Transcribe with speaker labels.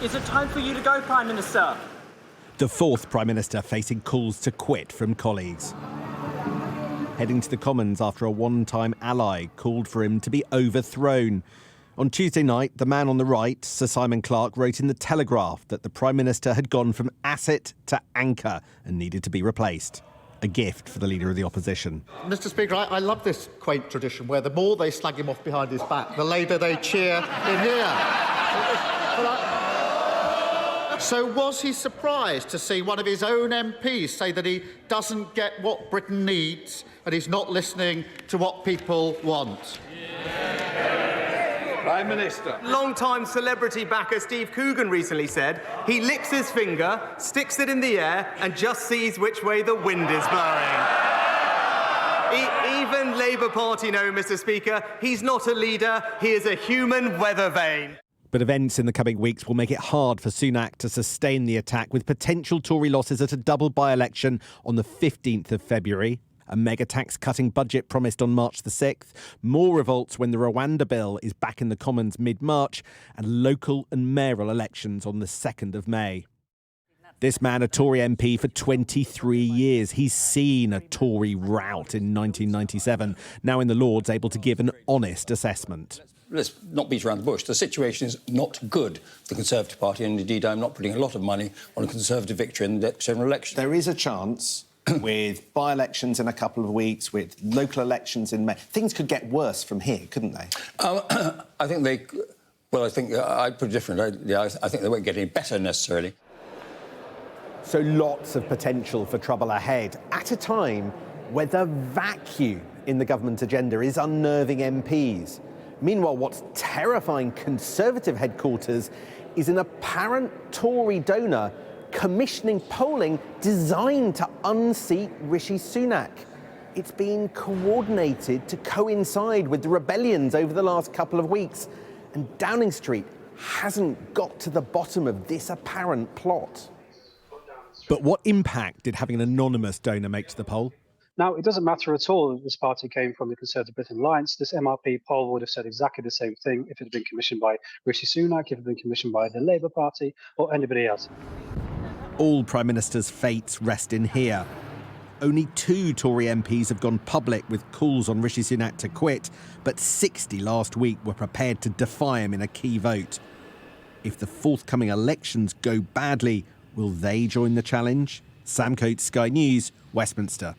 Speaker 1: Is it time for you to go, Prime Minister?
Speaker 2: The fourth Prime Minister facing calls to quit from colleagues. Heading to the Commons after a one-time ally called for him to be overthrown. On Tuesday night, the man on the right, Sir Simon Clarke, wrote in The Telegraph that the Prime Minister had gone from asset to anchor and needed to be replaced. A gift for the Leader of the Opposition.
Speaker 3: Mr Speaker, I love this quaint tradition where the more they slag him off behind his back, the louder they cheer in here. So was he surprised to see one of his own MPs say that he doesn't get what Britain needs and he's not listening to what people want?
Speaker 4: Prime Minister.
Speaker 5: Long-time celebrity backer Steve Coogan recently said he licks his finger, sticks it in the air and just sees which way the wind is blowing. Even Labour Party know, Mr Speaker, he's not a leader, he is a human weather vane.
Speaker 2: But events in the coming weeks will make it hard for Sunak to sustain the attack, with potential Tory losses at a double by-election on the 15th of February. A mega tax-cutting budget promised on March the 6th. More revolts when the Rwanda bill is back in the Commons mid-March. And local and mayoral elections on the 2nd of May. This man, a Tory MP for 23 years. He's seen a Tory rout in 1997. Now in the Lords, able to give an honest assessment.
Speaker 6: Let's not beat around the bush. The situation is not good for the Conservative Party, and indeed I'm not putting a lot of money on a Conservative victory in the general election.
Speaker 7: There is a chance with by-elections in a couple of weeks, with local elections in May. Things could get worse from here, couldn't they?
Speaker 6: I think they... Well, I think I'd put it different. I think they won't get any better necessarily.
Speaker 2: So lots of potential for trouble ahead at a time where the vacuum in the government agenda is unnerving MPs. Meanwhile, what's terrifying Conservative headquarters is an apparent Tory donor commissioning polling designed to unseat Rishi Sunak. It's been coordinated to coincide with the rebellions over the last couple of weeks. And Downing Street hasn't got to the bottom of this apparent plot. But what impact did having an anonymous donor make to the poll?
Speaker 8: Now, it doesn't matter at all that this party came from the Conservative Britain Alliance. This MRP poll would have said exactly the same thing if it had been commissioned by Rishi Sunak, if it had been commissioned by the Labour Party or anybody else.
Speaker 2: All Prime Minister's fates rest in here. Only 2 Tory MPs have gone public with calls on Rishi Sunak to quit, but 60 last week were prepared to defy him in a key vote. If the forthcoming elections go badly, will they join the challenge? Sam Coates, Sky News, Westminster.